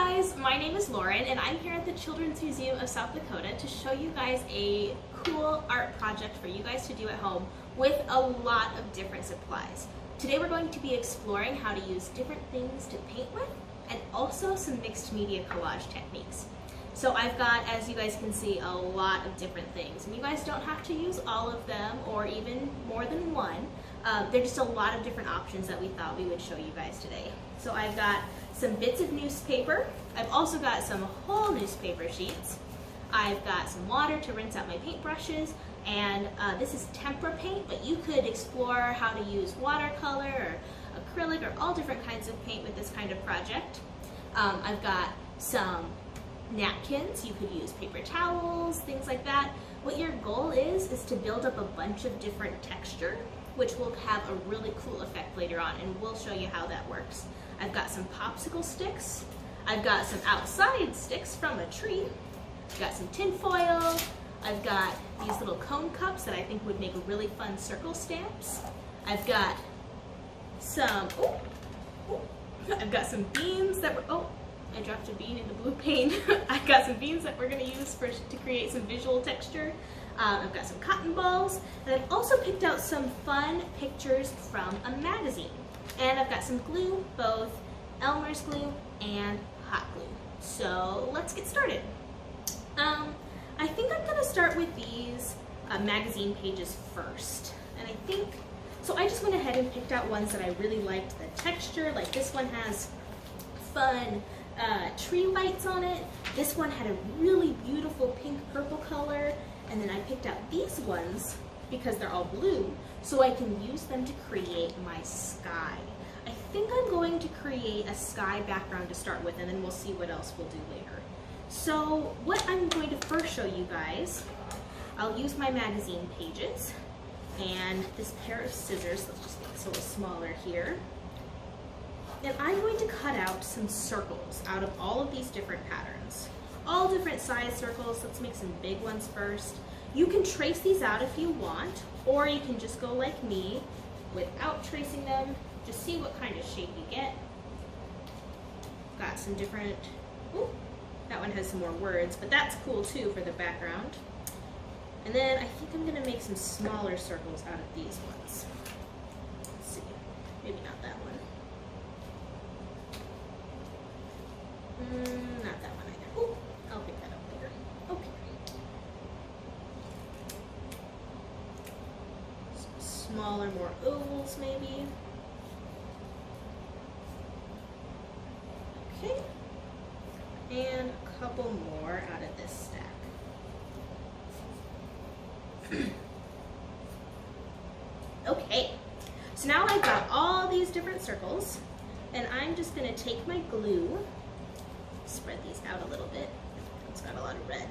guys, my name is Loren and I'm here at the Children's Museum of South Dakota to show you guys a cool art project for you guys to do at home with a lot of different supplies. Today we're going to be exploring how to use different things to paint with and also some mixed media collage techniques. So I've got, as you guys can see, a lot of different things, and you guys don't have to use all of them or even more than one. There are just a lot of different options that we thought we would show you guys today. So I've got some bits of newspaper. I've also got some whole newspaper sheets. I've got some water to rinse out my paintbrushes, and this is tempera paint, but you could explore how to use watercolor or acrylic or all different kinds of paint with this kind of project. I've got some napkins. You could use paper towels, things like that. What your goal is to build up a bunch of different texture, which will have a really cool effect later on, and we'll show you how that works. I've got some popsicle sticks. I've got some outside sticks from a tree. I've got some tin foil. I've got these little cone cups that I think would make really fun circle stamps. I've got some, I've got some beans that were, I dropped a bean in the blue paint. I've got some beans that we're going to use to create some visual texture. I've got some cotton balls, and I've also picked out some fun pictures from a magazine. And I've got some glue, both Elmer's glue and hot glue. So let's get started. I think I'm going to start with these magazine pages first. And I think, so I just went ahead and picked out ones that I really liked the texture. Like this one has fun tree lights on it. This one had a really beautiful pink purple color. And then I picked out these ones because they're all blue, so I can use them to create my sky. I think I'm going to create a sky background to start with, and then we'll see what else we'll do later. So what I'm going to first show you guys, I'll use my magazine pages and this pair of scissors. Let's just make this a little smaller here. And I'm going to cut out some circles out of all of these different patterns. All different size circles. Let's make some big ones first. You can trace these out if you want, or you can just go like me without tracing them. Just see what kind of shape you get. Got some different, that one has some more words, but that's cool too for the background. And then I think I'm gonna make some smaller circles out of these ones. Let's see, maybe not that one. Not that one either. Ooh, I'll pick that up later. Okay. Some smaller, more ovals maybe. Okay. And a couple more out of this stack. Okay. So now I've got all these different circles, and I'm just going to take my glue, spread these out a little bit. It's got a lot of red.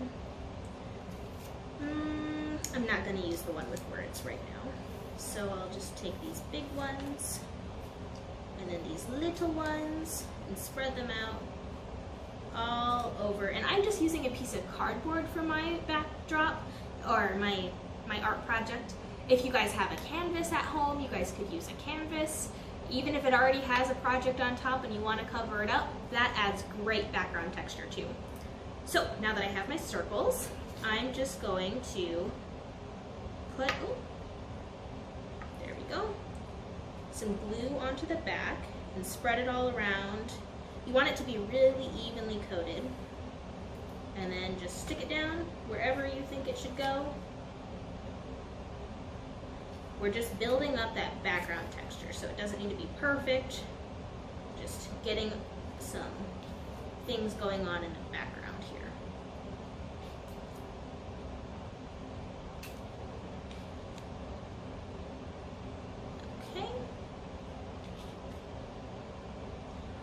I'm not going to use the one with words right now. So I'll just take these big ones and then these little ones and spread them out all over. And I'm just using a piece of cardboard for my backdrop or my art project. If you guys have a canvas at home, you guys could use a canvas. Even if it already has a project on top and you want to cover it up, that adds great background texture too. So now that I have my circles, I'm just going to put, there we go, some glue onto the back and spread it all around. You want it to be really evenly coated. And then just stick it down wherever you think it should go. We're just building up that background texture, so it doesn't need to be perfect. Just getting some things going on in the background here. Okay.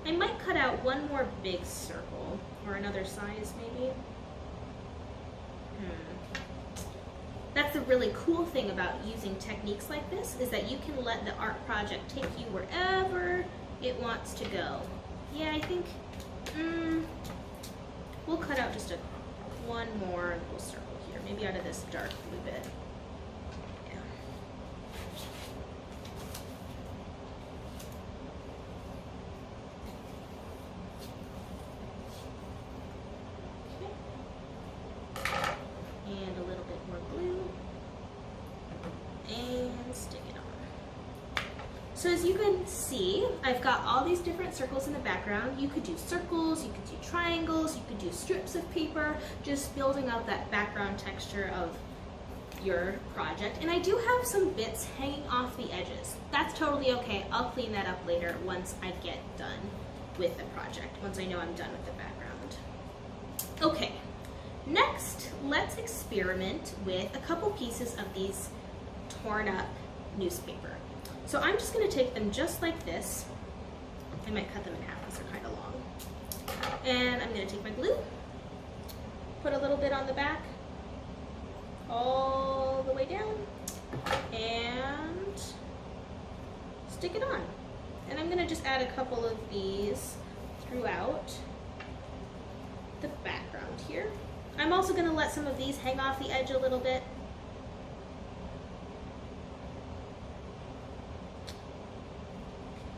I might cut out one more big circle, or another size maybe. That's the really cool thing about using techniques like this, is that you can let the art project take you wherever it wants to go. Yeah, I think we'll cut out just one more little circle here, maybe out of this dark blue bit. Yeah. So as you can see, I've got all these different circles in the background. You could do circles, you could do triangles, you could do strips of paper, just building out that background texture of your project. And I do have some bits hanging off the edges. That's totally okay. I'll clean that up later once I get done with the project, once I know I'm done with the background. Okay, next, let's experiment with a couple pieces of these torn up newspaper. So I'm just going to take them just like this. I might cut them in half because they're kind of long. And I'm going to take my glue, put a little bit on the back, all the way down, and stick it on. And I'm going to just add a couple of these throughout the background here. I'm also going to let some of these hang off the edge a little bit.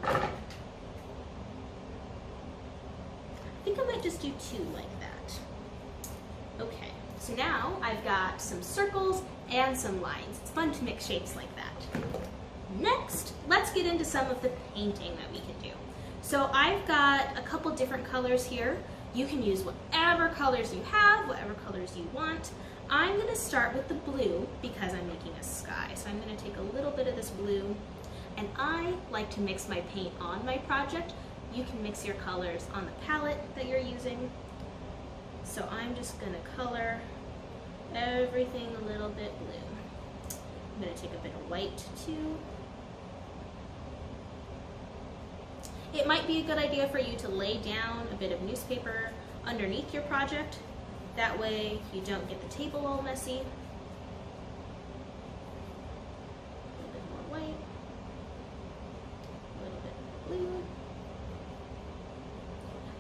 I think I might just do two like that. Okay, so now I've got some circles and some lines. It's fun to mix shapes like that. Next, let's get into some of the painting that we can do. So I've got a couple different colors here. You can use whatever colors you have, whatever colors you want. I'm going to start with the blue because I'm making a sky. So I'm going to take a little bit of this blue, and I like to mix my paint on my project. You can mix your colors on the palette that you're using. So I'm just going to color everything a little bit blue. I'm going to take a bit of white too. It might be a good idea for you to lay down a bit of newspaper underneath your project. That way you don't get the table all messy. A little bit more white, a little bit more blue.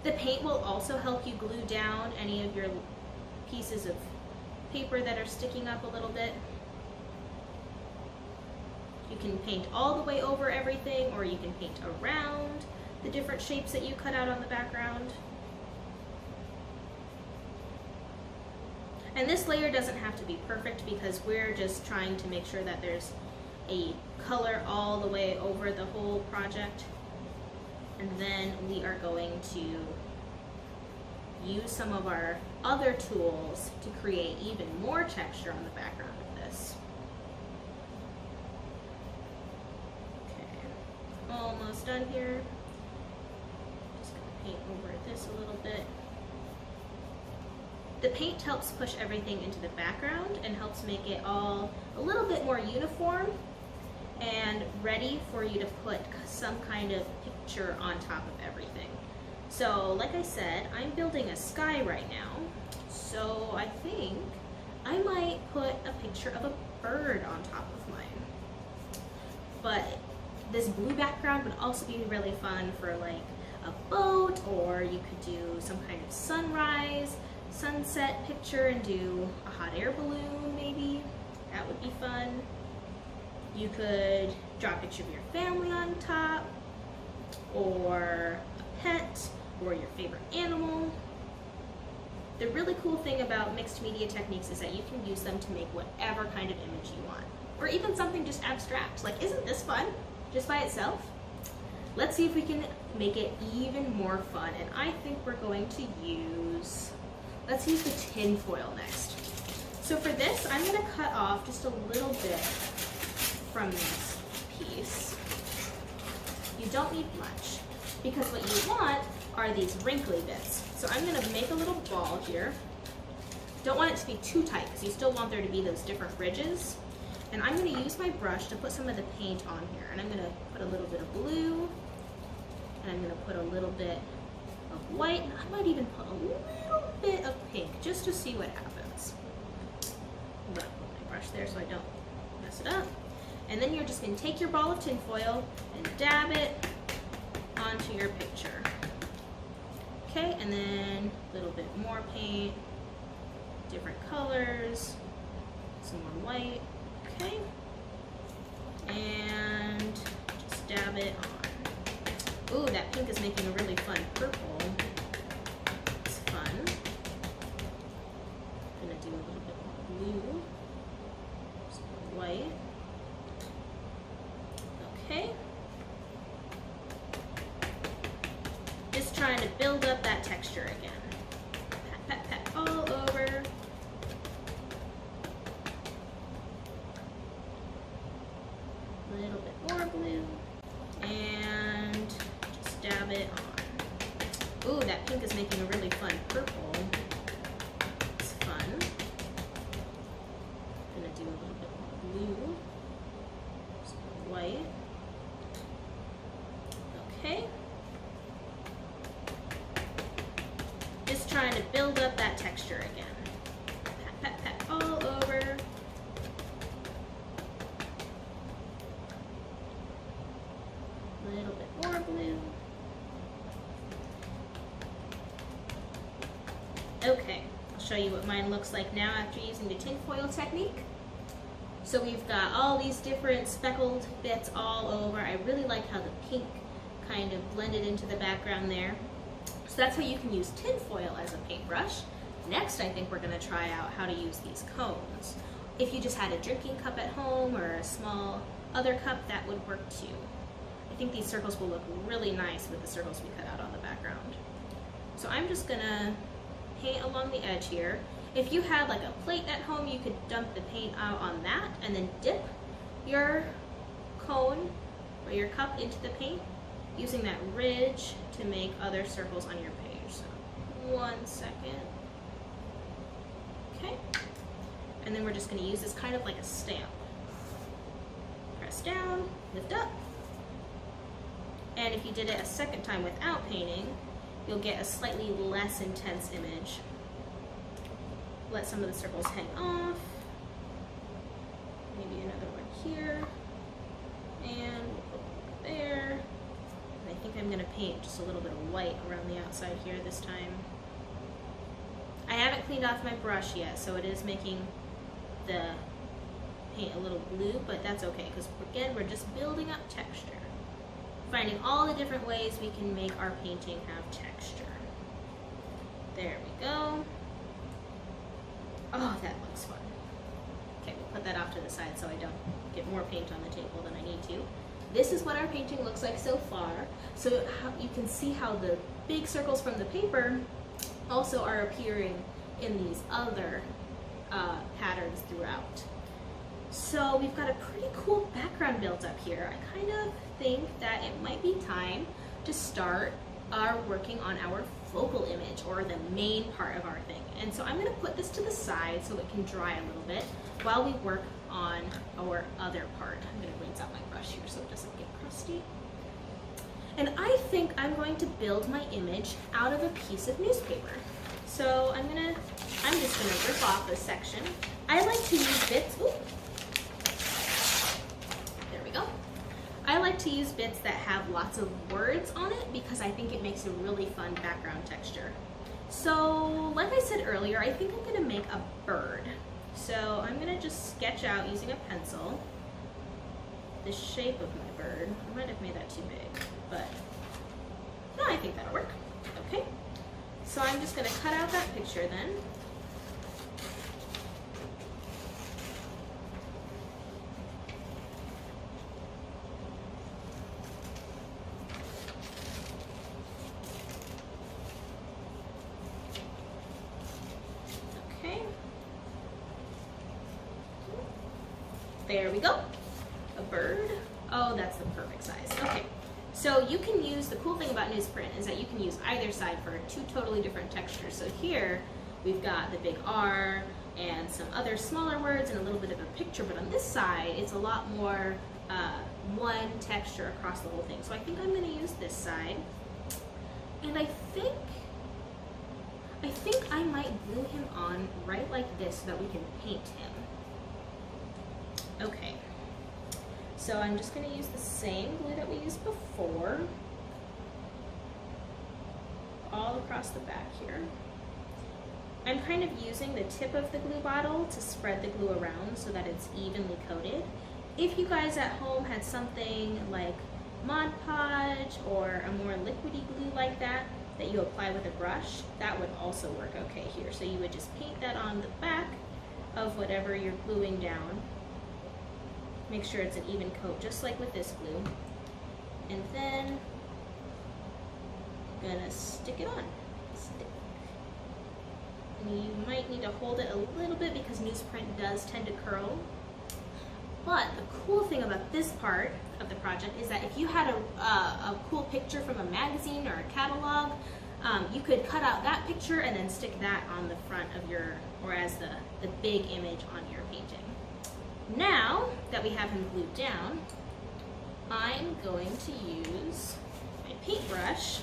The paint will also help you glue down any of your pieces of paper that are sticking up a little bit. You can paint all the way over everything, or you can paint around the different shapes that you cut out on the background. And this layer doesn't have to be perfect because we're just trying to make sure that there's a color all the way over the whole project. And then we are going to use some of our other tools to create even more texture on the background of this. Okay, almost done here. Just gonna paint over this a little bit. The paint helps push everything into the background and helps make it all a little bit more uniform and ready for you to put some kind of picture on top of everything. So like I said, I'm building a sky right now, so I think I might put a picture of a bird on top of mine. But this blue background would also be really fun for like a boat, or you could do some kind of sunrise, sunset picture and do a hot air balloon maybe. That would be fun. You could draw a picture of your family on top, or a pet, or your favorite animal. The really cool thing about mixed media techniques is that you can use them to make whatever kind of image you want, or even something just abstract. Like, isn't this fun just by itself? Let's see if we can make it even more fun, and I think we're going to use, let's use the tin foil next. So for this, I'm going to cut off just a little bit from this piece. You don't need much, because what you want are these wrinkly bits. So I'm going to make a little ball here. Don't want it to be too tight, because you still want there to be those different ridges. And I'm going to use my brush to put some of the paint on here. And I'm going to put a little bit of blue, and I'm going to put a little bit of white, and I might even put a little bit of pink, just to see what happens. I'm going to put my brush there so I don't mess it up. And then you're just going to take your ball of tin foil and dab it onto your picture. Okay, and then a little bit more paint, different colors, some more white, okay? And just dab it on. Ooh, that pink is making a really fun purple. It's fun. I'm gonna do a little bit more blue, some more white. Okay, build up that texture again. Pat, pat, pat all over. A little bit more blue. And just dab it on. Ooh, that pink is making a really fun purple. It's fun. I'm gonna do a little bit more blue. Some white. Okay. Just trying to build up that texture again. Pat, pat, pat all over. A little bit more blue. Okay, I'll show you what mine looks like now after using the tinfoil technique. So we've got all these different speckled bits all over. I really like how the pink kind of blended into the background there. So that's how you can use tinfoil as a paintbrush. Next, I think we're gonna try out how to use these cones. If you just had a drinking cup at home or a small other cup, that would work too. I think these circles will look really nice with the circles we cut out on the background. So I'm just gonna paint along the edge here. If you had like a plate at home, you could dump the paint out on that and then dip your cone or your cup into the paint, using that ridge to make other circles on your page. So 1 second. Okay. And then we're just gonna use this kind of like a stamp. Press down, lift up. And if you did it a second time without painting, you'll get a slightly less intense image. Let some of the circles hang off. Maybe another one here. And we'll put one there. And I think I'm gonna paint just a little bit of white around the outside here this time. I haven't cleaned off my brush yet, so it is making the paint a little blue, but that's okay, because again, we're just building up texture. Finding all the different ways we can make our painting have texture. There we go. Oh, that looks fun. Okay, we'll put that off to the side so I don't get more paint on the table than I need to. This is what our painting looks like so far. So you can see how the big circles from the paper also are appearing in these other patterns throughout. So we've got a pretty cool background built up here. I kind of think that it might be time to start working on our focal image, or the main part of our thing. And so I'm going to put this to the side so it can dry a little bit while we work on our other part. I'm going to rinse out my brush here so it doesn't get crusty. And I think I'm going to build my image out of a piece of newspaper. So I'm just going to rip off a section. I like to use bits. Ooh. There we go. I like to use bits that have lots of words on it because I think it makes a really fun background texture. So, like I said earlier, I think I'm going to make a bird. So I'm going to just sketch out using a pencil the shape of my bird. I might have made that too big, but no, I think that'll work. Okay, so I'm just going to cut out that picture then. There we go, a bird. Oh, that's the perfect size. Okay, so you can use, the cool thing about newsprint is that you can use either side for two totally different textures. So here we've got the big R and some other smaller words and a little bit of a picture, but on this side it's a lot more one texture across the whole thing. So I think I'm going to use this side, and I think I might glue him on right like this so that we can paint him. Okay, so I'm just going to use the same glue that we used before all across the back here. I'm kind of using the tip of the glue bottle to spread the glue around so that it's evenly coated. If you guys at home had something like Mod Podge or a more liquidy glue like that you apply with a brush, that would also work okay here. So you would just paint that on the back of whatever you're gluing down. Make sure it's an even coat, just like with this glue. And then gonna stick it on. Stick. And you might need to hold it a little bit because newsprint does tend to curl. But the cool thing about this part of the project is that if you had a cool picture from a magazine or a catalog, you could cut out that picture and then stick that on the front of your, or as the big image on your painting. Now that we have him glued down, I'm going to use my paintbrush,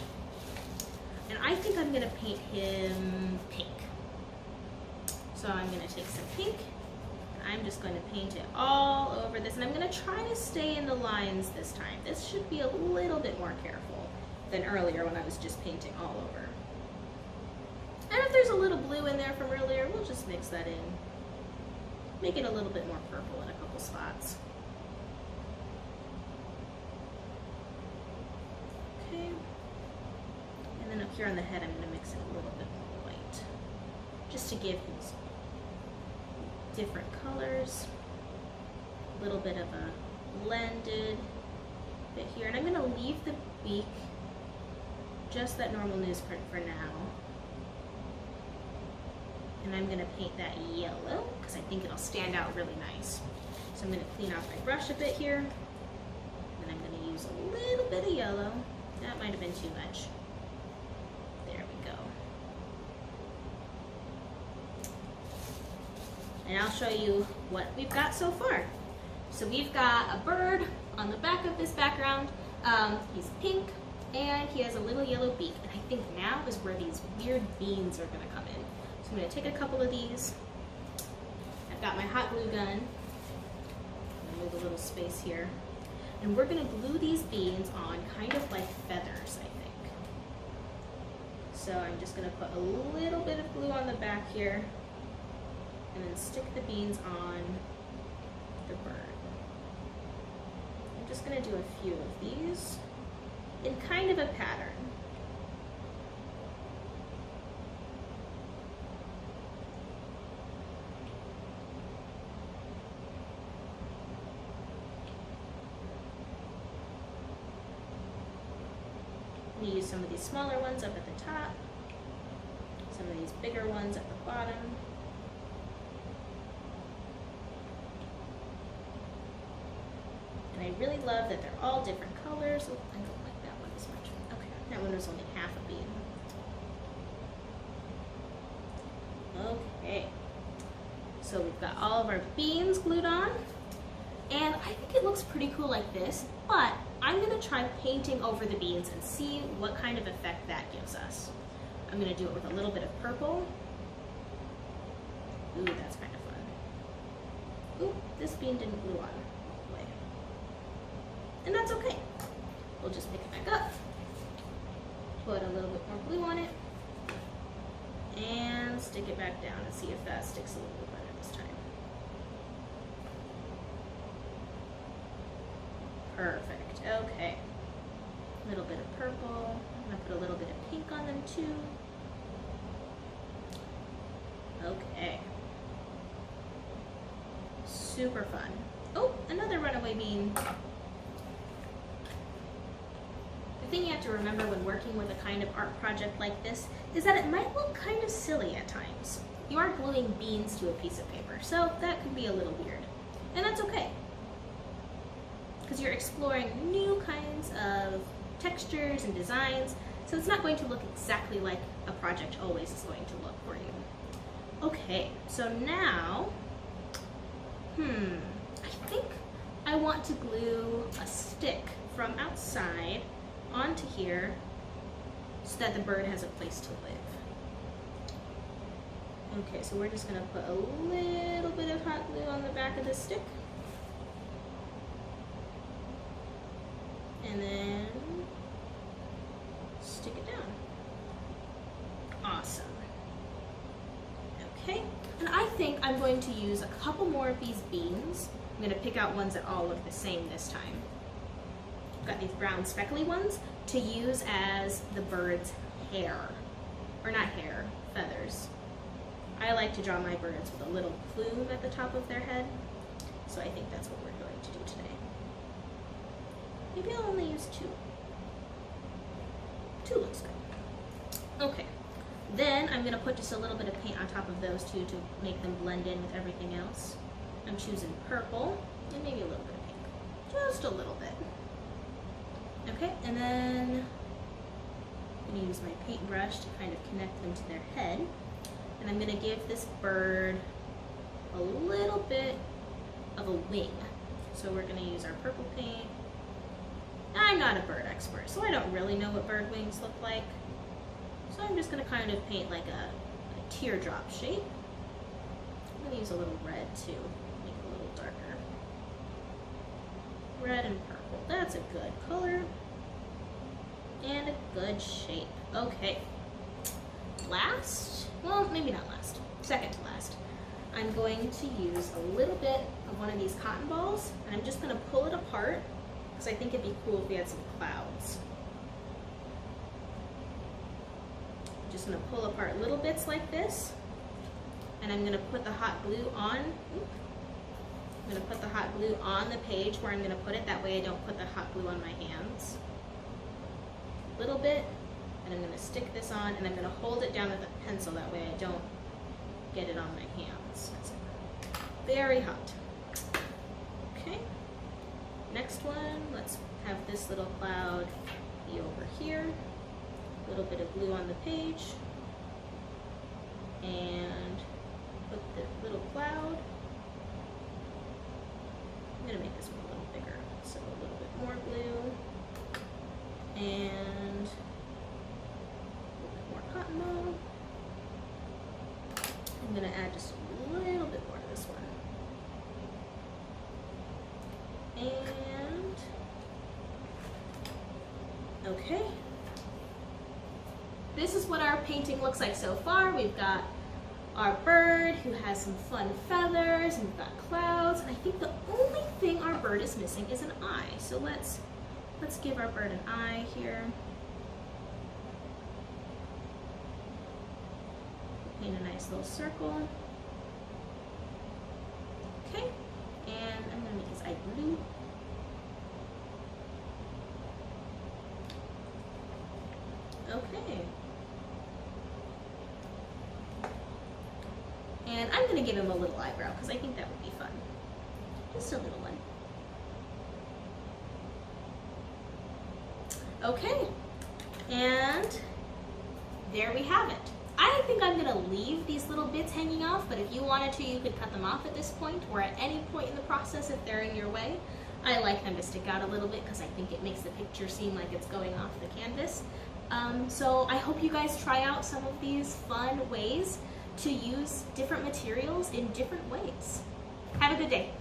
and I think I'm gonna paint him pink. So I'm gonna take some pink, I'm just going to paint it all over this, and I'm going to try to stay in the lines this time. This should be a little bit more careful than earlier when I was just painting all over. And if there's a little blue in there from earlier, we'll just mix that in. Make it a little bit more purple in a couple spots. Okay. And then up here on the head, I'm going to mix it a little bit more white, just to give him some different colors, a little bit of a blended bit here, and I'm going to leave the beak just that normal newsprint for now, and I'm going to paint that yellow because I think it'll stand out really nice. So I'm going to clean off my brush a bit here, and I'm going to use a little bit of yellow. That might have been too much. There we go. And I'll show you what we've got so far. So we've got a bird on the back of this background. He's pink and he has a little yellow beak. And I think now is where these weird beans are gonna come in. So I'm gonna take a couple of these. I've got my hot glue gun. I'm gonna move a little space here. And we're gonna glue these beans on kind of like feathers, I think. So I'm just gonna put a little bit of glue on the back here, and then stick the beans on the bird. I'm just going to do a few of these in kind of a pattern. I'm going to use some of these smaller ones up at the top, some of these bigger ones at the bottom. And I really love that they're all different colors. Oh, I don't like that one as much. Okay, that one was only half a bean. Okay, so we've got all of our beans glued on, and I think it looks pretty cool like this, but I'm gonna try painting over the beans and see what kind of effect that gives us. I'm gonna do it with a little bit of purple. Ooh, that's kind of fun. Ooh, this bean didn't glue on. And that's okay. We'll just pick it back up, put a little bit more glue on it, and stick it back down and see if that sticks a little bit better this time. Perfect, okay. A little bit of purple. I'm gonna put a little bit of pink on them too. Okay. Super fun. Oh, another runaway bean. The thing you have to remember when working with a kind of art project like this is that it might look kind of silly at times. You are gluing beans to a piece of paper, so that could be a little weird. And that's okay, because you're exploring new kinds of textures and designs, so it's not going to look exactly like a project always is going to look for you. Okay, so now, I think I want to glue a stick from outside onto here so that the bird has a place to live. Okay, so we're just gonna put a little bit of hot glue on the back of the stick. And then stick it down. Awesome. Okay, and I think I'm going to use a couple more of these beans. I'm gonna pick out ones that all look the same this time. Got these brown speckly ones to use as the bird's hair, or not hair, feathers. I like to draw my birds with a little plume at the top of their head, so I think that's what we're going to do today. Maybe I'll only use two. Two looks good. Okay. Then I'm gonna put just a little bit of paint on top of those two to make them blend in with everything else. I'm choosing purple and maybe a little bit of pink. Just a little bit. Okay, and then I'm gonna use my paintbrush to kind of connect them to their head. And I'm gonna give this bird a little bit of a wing. So we're gonna use our purple paint. I'm not a bird expert, so I don't really know what bird wings look like. So I'm just gonna kind of paint like a teardrop shape. I'm gonna use a little red too, make it a little darker. Red and purple, that's a good color. And a good shape. Okay. Last, well, maybe not last, second to last. I'm going to use a little bit of one of these cotton balls, and I'm just gonna pull it apart, because I think it'd be cool if we had some clouds. I'm just gonna pull apart little bits like this, and I'm gonna put the hot glue on. I'm gonna put the hot glue on the page where I'm gonna put it, that way I don't put the hot glue on my hands. A little bit, and I'm gonna stick this on, and I'm gonna hold it down with a pencil, that way I don't get it on my hands. It's very hot. Okay, next one, let's have this little cloud be over here. A little bit of glue on the page, and put the little cloud. I'm gonna make this one a little bigger, so a little bit more glue, and a little bit more cotton ball. I'm gonna add just a little bit more to this one. And, okay. This is what our painting looks like so far. We've got our bird who has some fun feathers, and we've got clouds, and I think the only thing our bird is missing is an eye. So let's give our bird an eye here. Paint a nice little circle. Okay, and I'm gonna make his eye blue. Okay. And I'm gonna give him a little eyebrow because I think that would be fun. Just a little one. Okay, and there we have it. I think I'm gonna leave these little bits hanging off, but if you wanted to, you could cut them off at this point or at any point in the process if they're in your way. I like them to stick out a little bit because I think it makes the picture seem like it's going off the canvas. So I hope you guys try out some of these fun ways to use different materials in different ways. Have a good day.